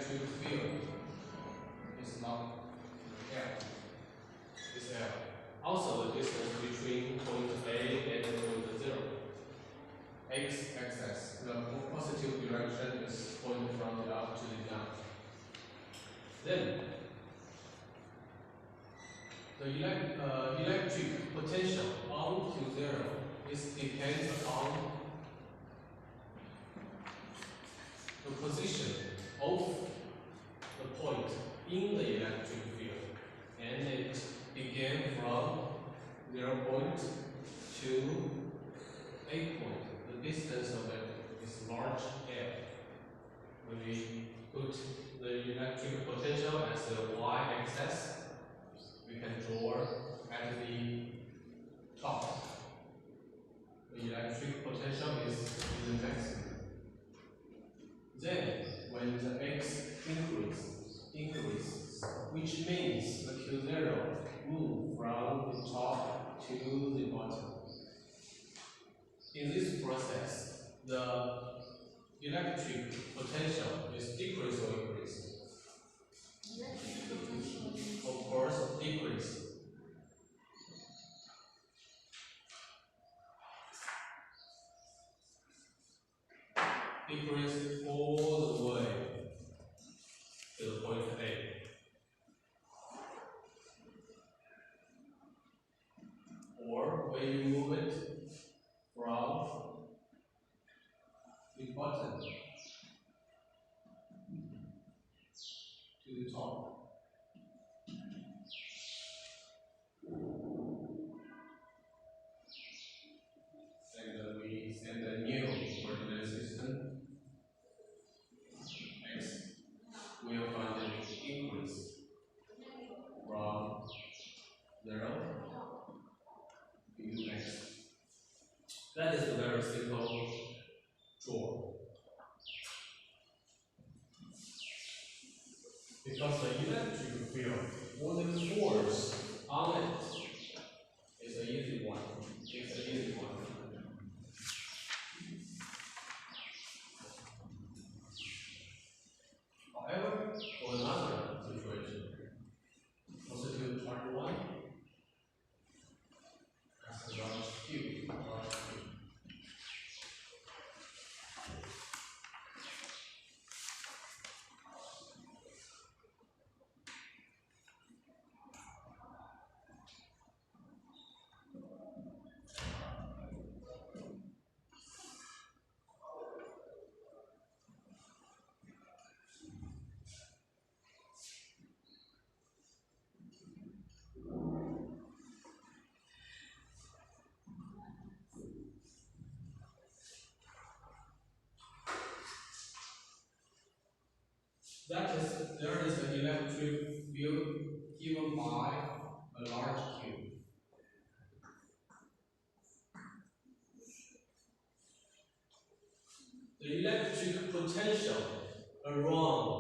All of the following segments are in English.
electric field is not L, is L. Also, the distance between point A and point 0. X-axis, the positive direction is pointing from the up to the down. Then, the electric potential on Q0 depends on the position of the point in the electric field, and it began from 0 point to A point. The distance of it is large L. When we put the electric potential as the y-axis, we can draw at the top. The electric potential is in the maximum. Then, when the x increases, which means the Q0 moves from the top to the bottom. In this process, the electric potential is decrease or increase? Of course, decrease. Decrease all the way to the point A. Or when you move it from the bottom to the top. And we send a new coordinate system. X will find an increase from 0 to x. That is a very simple draw. Because the electric field or the force on it is an easy one. It's an easy one. However, for another situation, positive charge 1 has a large Q. That is, there is an electric field given by a large Q. The electric potential around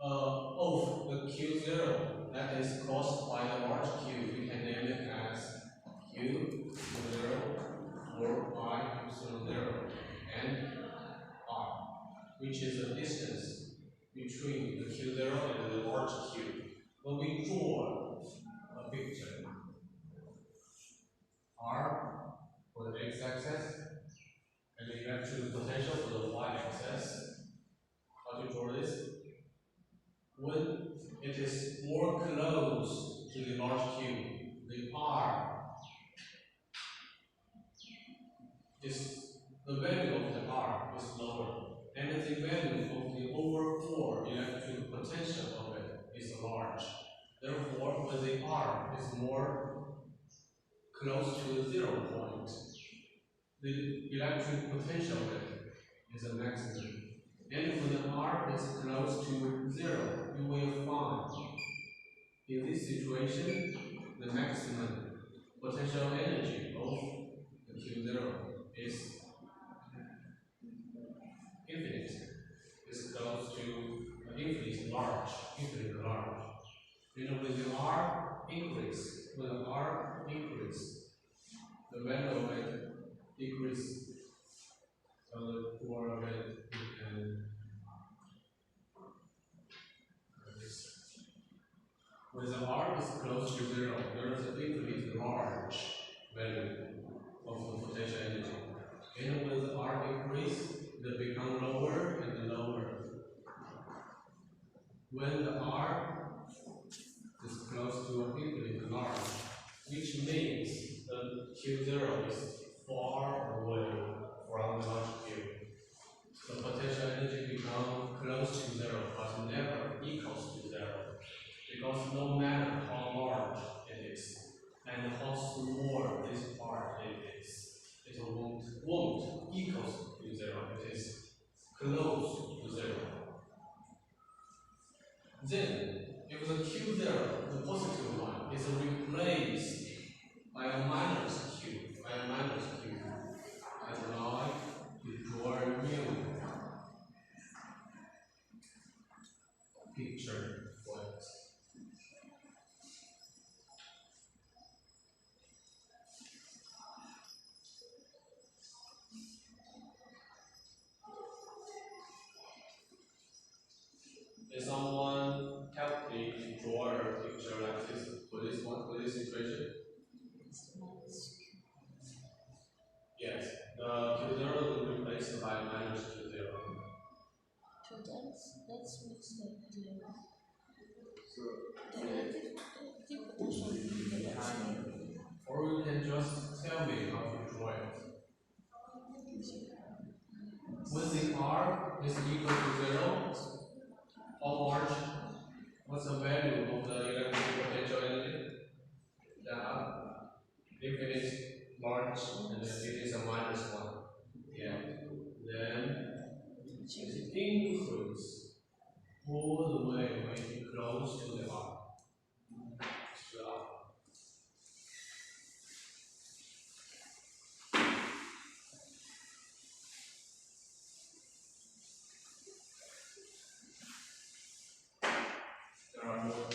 of the Q0 that is caused by the large Q, we can name it as Q0 or I epsilon 0 and R, which is the distance between the Q0 and the large Q. When we draw a picture, R for the x-axis and the electric potential for the y-axis, how to draw this? When it is more close to the large Q, the R is, the value of the R is lower, and the value of the over 4 electric potential of it is large. Therefore, when the R is more close to the 0 point, the electric potential of it is a maximum. And when the R is close to 0, you will find in this situation the maximum potential energy of the Q0 is infinite. It's close to infinite large. And when the R increase, the value of it decrease. So the power of it can close to zero, there is an infinite large value of the potential energy. And when the R increase, they become lower and lower. When the R is close to an infinite large, which means the Q0 is far away from the large Q. The potential energy becomes close to zero, but never equals to zero. Because no matter how large it is, and how small this part is, it won't equals to zero. It is close to zero. Then, if the Q0, the positive one, is replaced by a minus Q, and now you draw a new picture for it. Can someone help me to draw a picture like this for this one, for this situation? Yes, the Q0 will be replaced by minus Q0. So that's makes the negative potential. Or you can just tell me how to draw it. When the R is equal to zero, how large? What's the value of the electric potential energy? Yeah. If it is large and it is a minus one. Yeah. Then it increases all the way when you close to the R. There are more.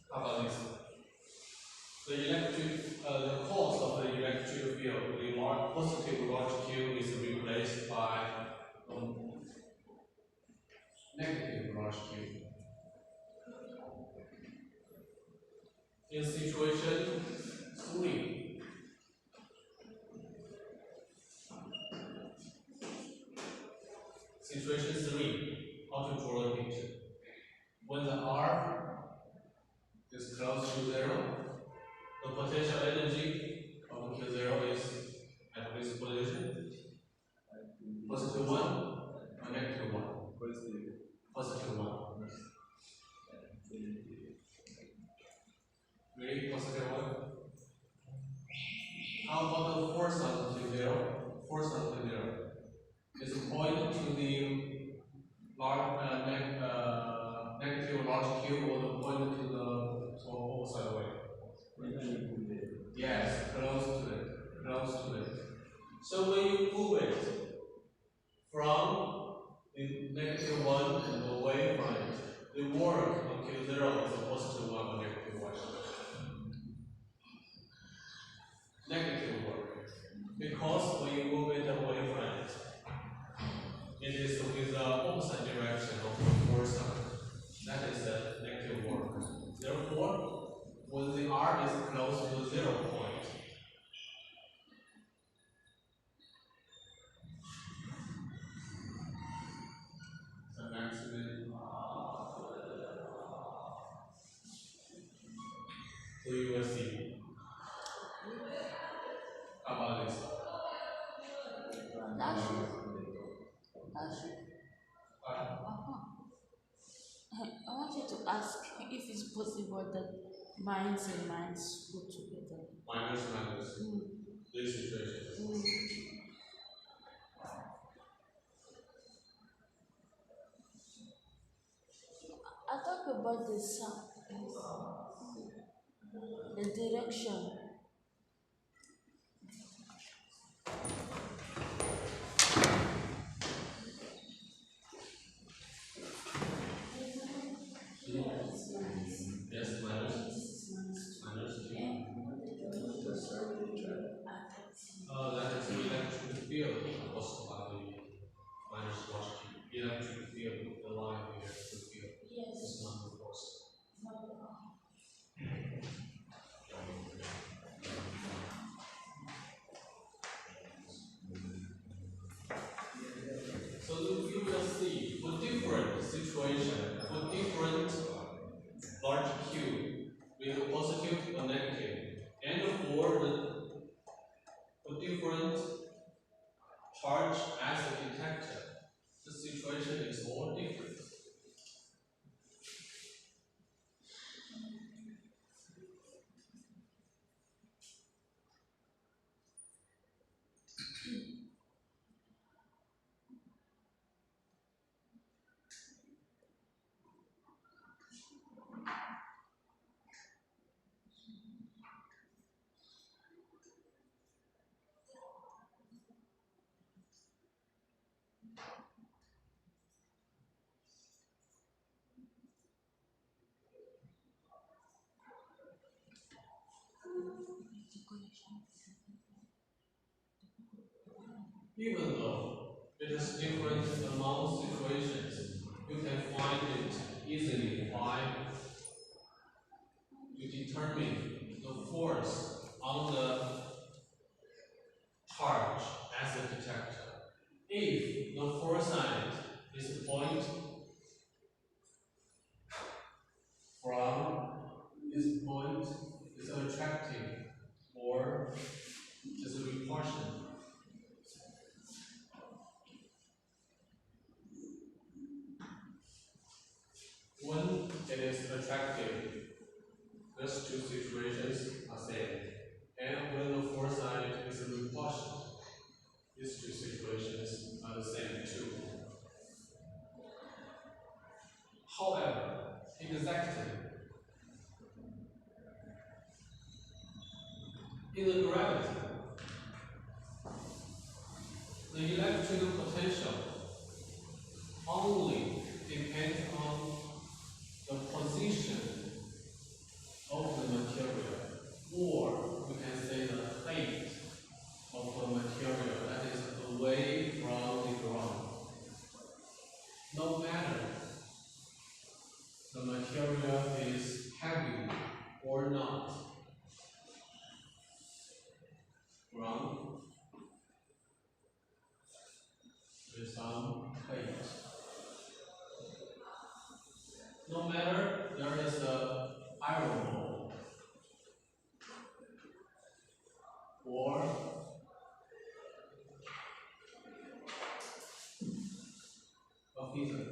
How about this? The cause of the electric field, the positive large Q is replaced by negative large Q. In situation 3, how to draw the picture? When the R is close to zero, the potential energy of Q0 is at this position. Positive 1 or negative 1? Positive 1. Really? Positive 1? How about the force on Q0? Force on Q0 is point to the negative large Q or the point to the opposite way? Yes, close to it. So when you move it from the negative 1 and away from it, the work on Q0 is a positive 1 or negative 1. Negative work. Because when you move it away from it, it is with the opposite direction of the force sign. That is the negative work. Therefore, when the R is close to the 0 point, the maximum. So you will see. How about this? I wanted to ask if it's possible that Minus and minus put together. Minus, minus. This situation. I talk about the sun, the direction. Yes, minus. Minus. That is electric field caused by the minus wash. Electric field, the line electric field. Yes. Is not the force. So you will see for different situation, for different large Q with a positive or negative, and for different charge as a detector, the situation is all different. Even though it is different among situations, you can find it easily by you determine the force on the charge as a detector. If the foresight is a point from this point is attractive or is a repulsion. When it is attractive, those two situations are same. And when the foresight is a repulsion, these two situations are the same too. However, exactly in the gravity, the electrical potential only depends on the position of the material, or we can say the height of the material that is away from the ground. No matter the material is heavy or not, ground with some height. No matter there is a iron ball or a feather.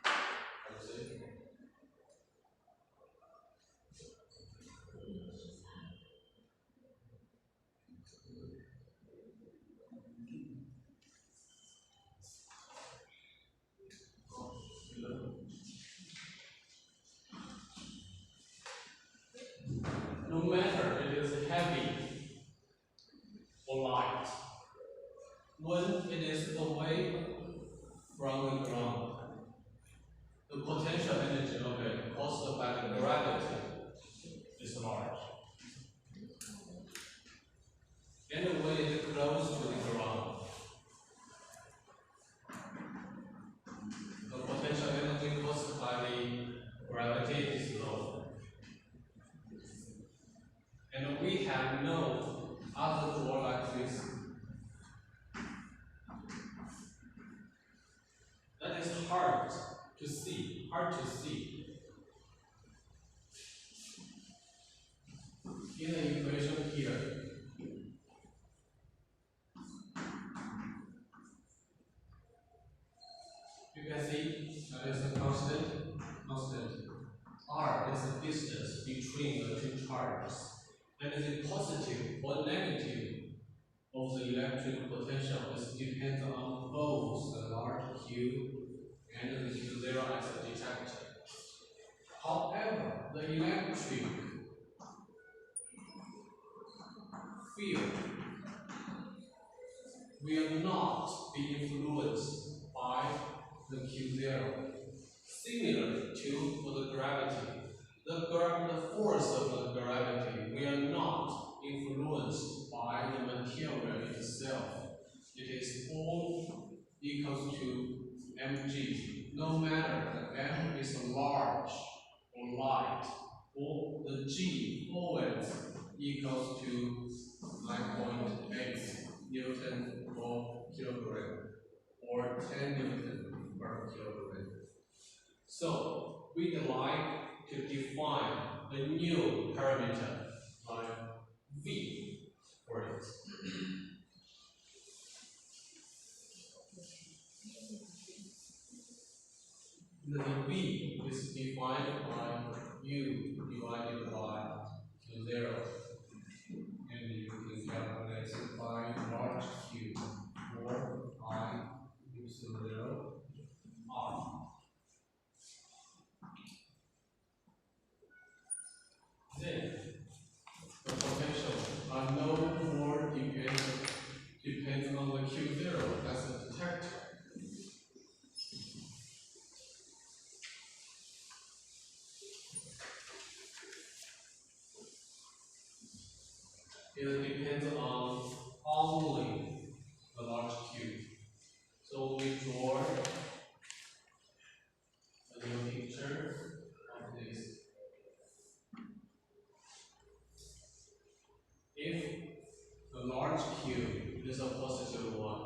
I would say, no matter it is heavy or light, when it is away from the ground, the potential energy of it caused by the gravity is large. And when it is close to the ground, the potential energy caused by the gravity is low. And we have no other law like this. That is hard to see, And the positive or negative of the electric potential is depends on both the large Q and the Q0 as a detector. However, the electric field will not be influenced by the Q0. Similar to for the gravity, the force of the gravity will not influenced by the material itself. It is all equals to mg. No matter the m is large or light, or the g always equals to 9.8 Newton per kilogram or 10 Newton per kilogram. So we'd like to define a new parameter like V for it. The V is defined by U divided by Q0. And you can calculate it by large Q or I U0 R. Then the potential are no more depends on the Q0 as a detector. It depends on only the large Q. So we draw a new picture of this. If the large Q is a positive one,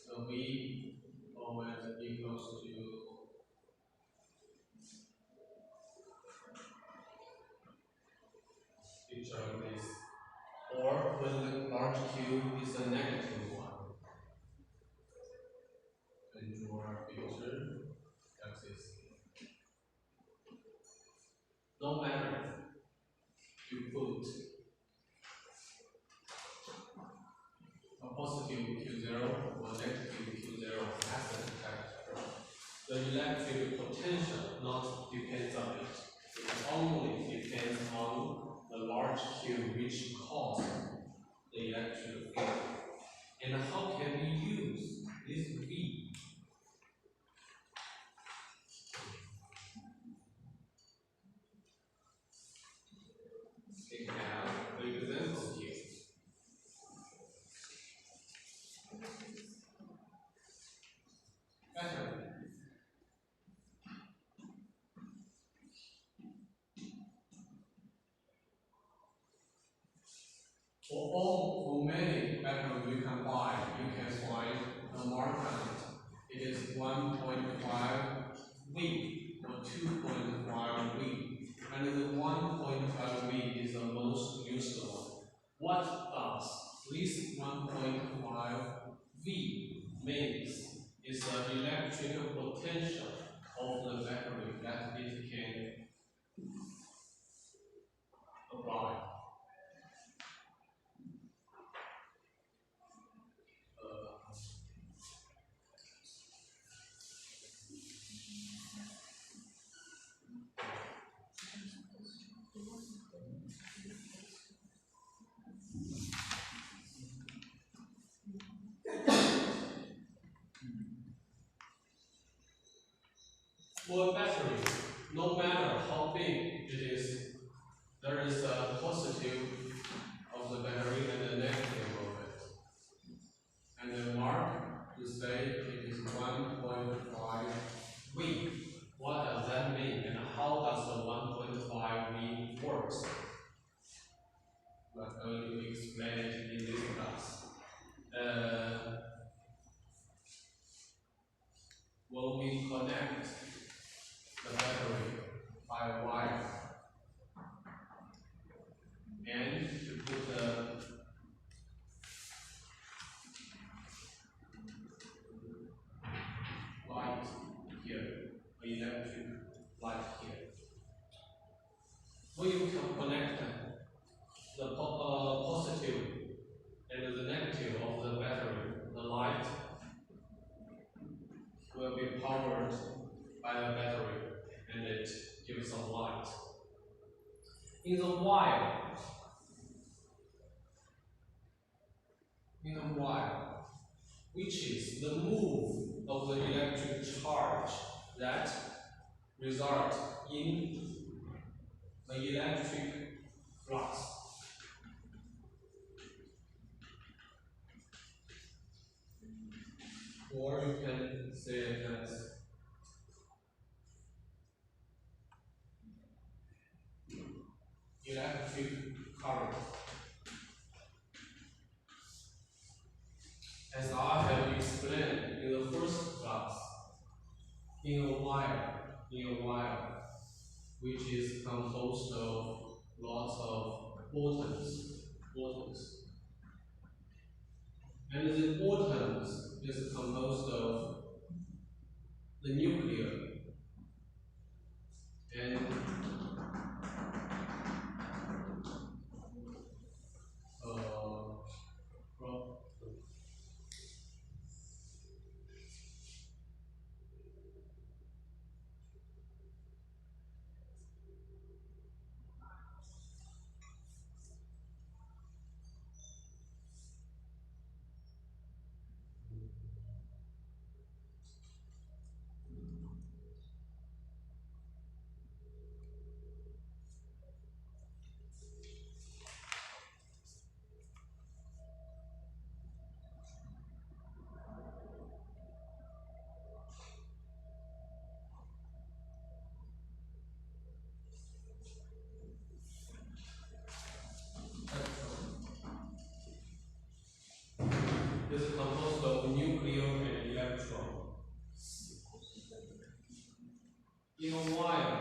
the V always equals to picture of this. Or when the large Q is a negative one, then draw a picture like this. No matter you put a positive Q0 or negative Q0 as a detector, the electric potential not depends on it. It only depends on the large Q which causes the electric field. And how can we use this V? We have the example here. Battery. For many batteries you can buy, you can find the mark on it. It is 1.5 V or 2.5 V. And the 1.5 V is the most used one. What does this 1.5 V means is the electrical potential of the battery that it can apply. For a battery, no matter how big it is, there is a positive of the battery and a negative of it. And the mark to say it is 1.5 V. What does that mean and how does the 1.5 V works? We are going to explain it in this class. When we connect the battery by wire and In the wire, which is the move of the electric charge that result in the electric flux. Or you can say it as electric current. As I have explained in the first class, in a wire, which is composed of lots of atoms. And the atoms is composed of the nuclear and is composed of nuclear and electron. In a wire,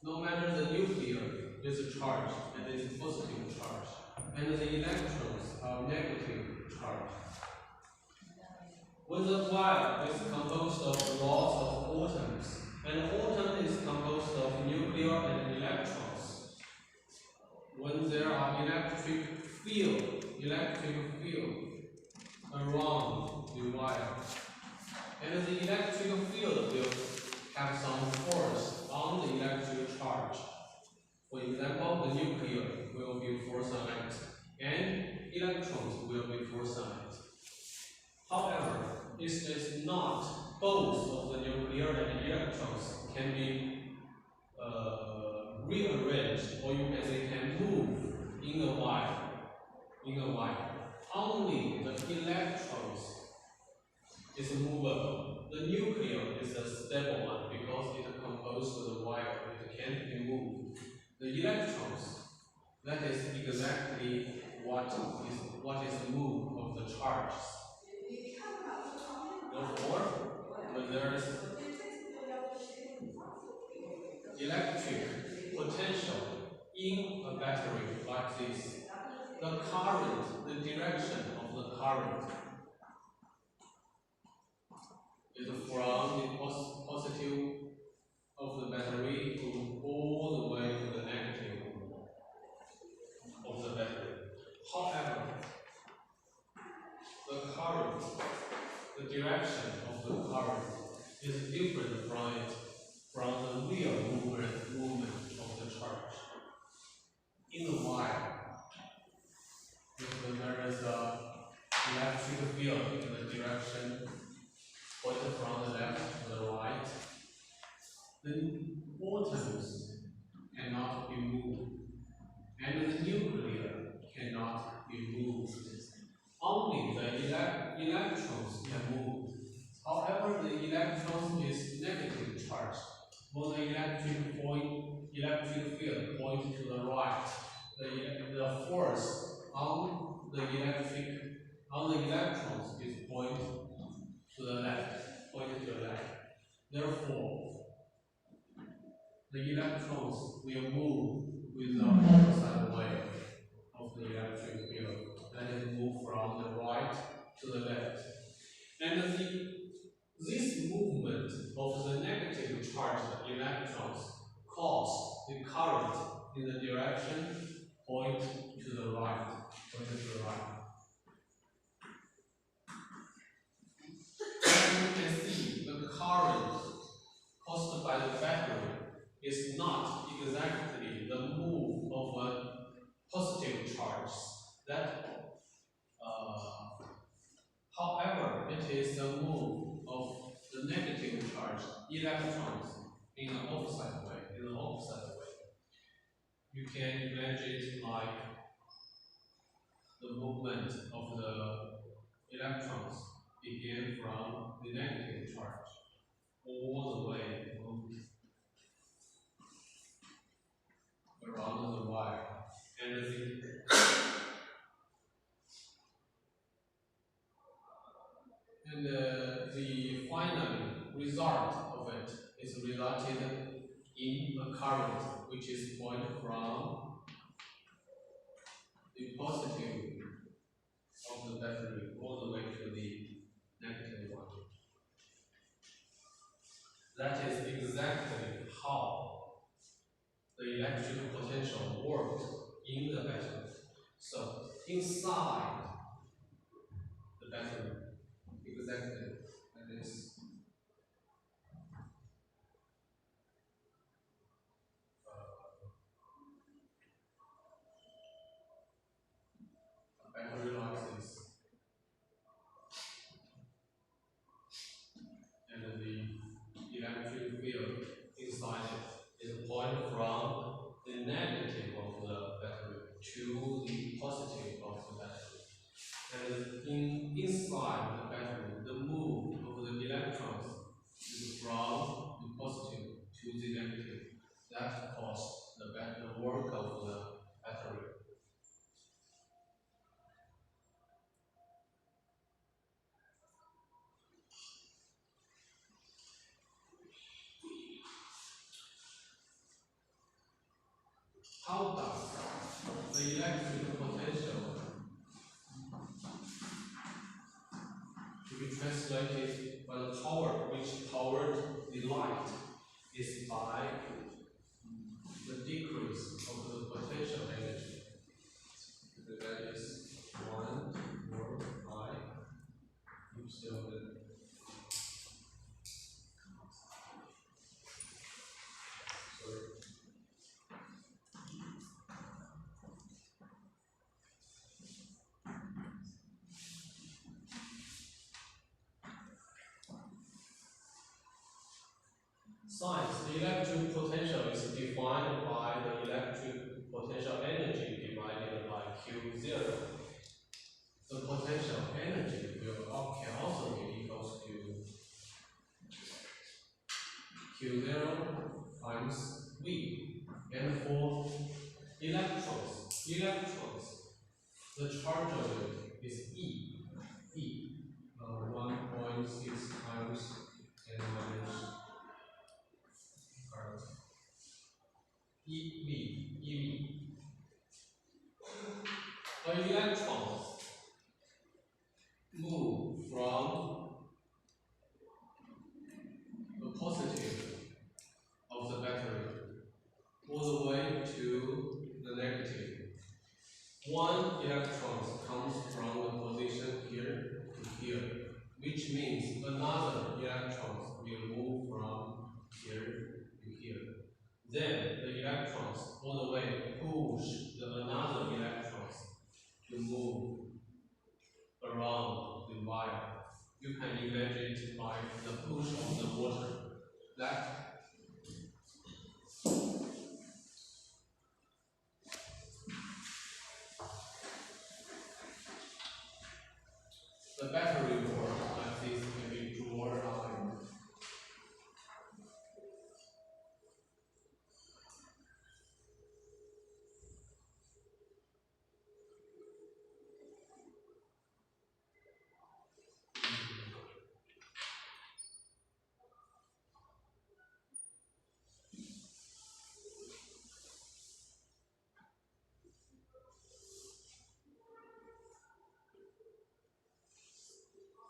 no matter the nuclear is charged and is positive charge, and the electrons are negative charge. When the wire is composed of lots of atoms, and atom is composed of nuclear and electrons, when there are electric field around the wire, and the electric field will have some force on the electric charge. For example, the nuclear will be force on it, and electrons will be force on it. However, it is not both of the nuclear and electrons can be rearranged, or you can say can move in a wire. Only the electrons is movable. The nuclear is a stable one because it composed the wire, it can't be moved. The electrons, that is exactly what is the move of the charges. Therefore, when there is electric potential in a battery like this, the current, the direction of the current is from the positive of the battery to all the way to the negative of the battery. However, the current, the direction of the current is different from the real movement of the charge. In the wire, when there is a electric field in the direction pointed from the left to the right, the atoms cannot be moved, and the nuclear cannot be moved. Only the electrons can move. However, the electron is negative charged. When the electric field points to the right, the force on the electrons is pointed to the left. Therefore, the electrons will move with the opposite way of the electric field. That is, move from the right to the left. And this movement of the negative charged electrons cause the current in the direction point to the right. As you can see, the current caused by the battery is not exactly is the move of the negative charge electrons in the opposite way. You can imagine it like the movement of the electrons begin from the negative charge all the way around the wire. And the final result of it is resulted in a current which is point from the positive of the battery all the way to the negative one. That is exactly how the electric potential works in the battery. So inside the battery, exactly like this. A battery like this. And the electric field inside it is point from the negative of the battery to the positive of the battery. And inside the battery, the move of the electrons is from the positive to the negative. That causes the work of the battery. How does the electric potential to be translated by the power which powered the light is by the decrease of the potential energy. So that is 1 over I epsilon. Science, the electric potential is defined by the electric potential energy divided by Q0. The potential energy can also be equals to Q0 times V. And for electrons, the charge of it is E. 1.6 times 10 minus EV. But electrons move from the positive of the battery all the way to the negative. One electron comes from the position here to here, which means another electron will move from here to here. Then the electrons all the way push another electrons to move around the wire. You can imagine it like the push of the water. That the battery work like this can be drawn on.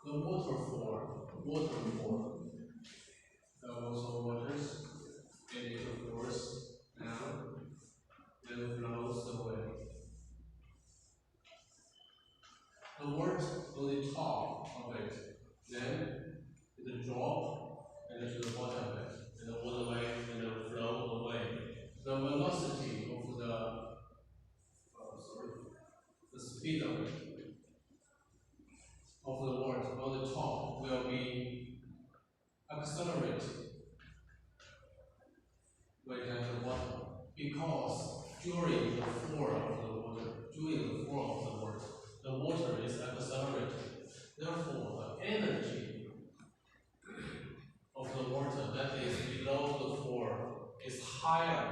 The water form. There are also waters, and it pours down and flows away. The water on the top of it, then it drop and to the bottom of it, and all the way and then flow away. The velocity of the speed of it, of the water on the top accelerate when you have the water, because during the flow of the water, the water is accelerated. Therefore, the energy of the water that is below the floor is higher.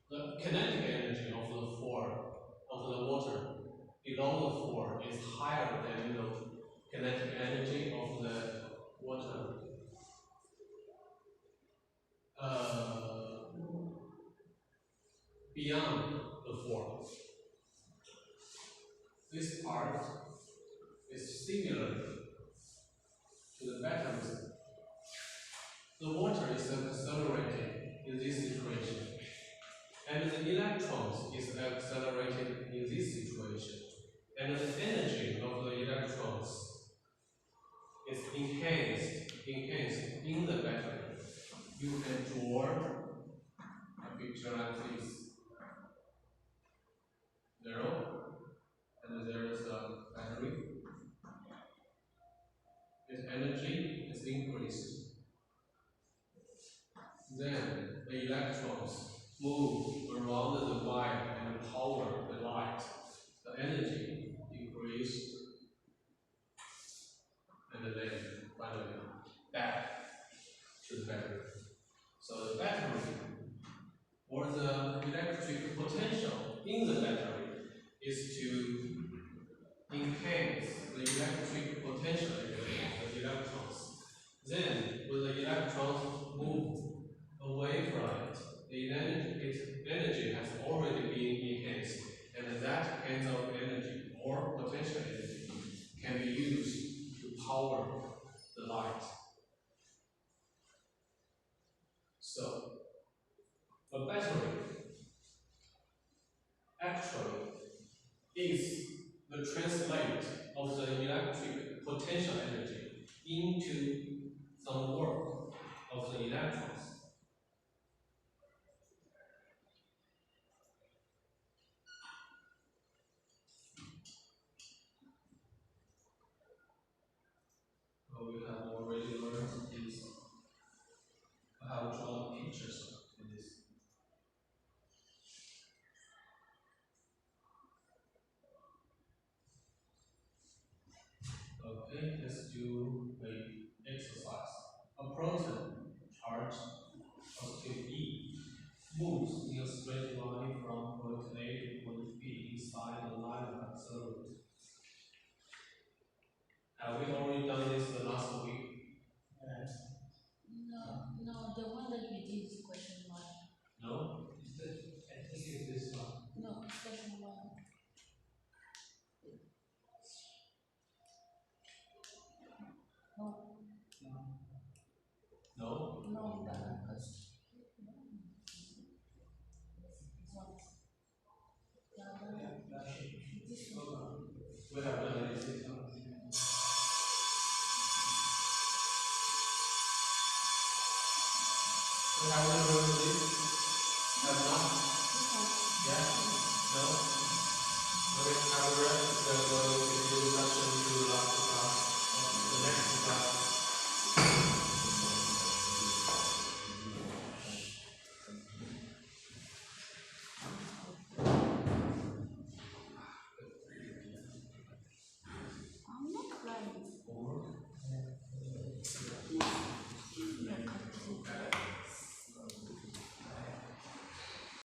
The kinetic energy of the floor of the water below the floor is higher than the kinetic energy of the water beyond the floor. This part is similar to the batteries. The water is accelerating in this situation, and the electrons is accelerated in this situation, and the energy of the electrons is enhanced in the battery. You can draw a picture like this. Zero, and there is a battery. Its energy is increased. Then the electrons move around the wire and power the light. The energy increased, and then finally back to the battery. So the battery, or the electric potential in the battery, is to enhance the electric potential of the electrons. Then, when the electrons move away from it, its energy has already been enhanced, and that kind of energy or potential energy can be used to power the light. So, a battery actually is the translate of the electric potential energy into some work of the electrons.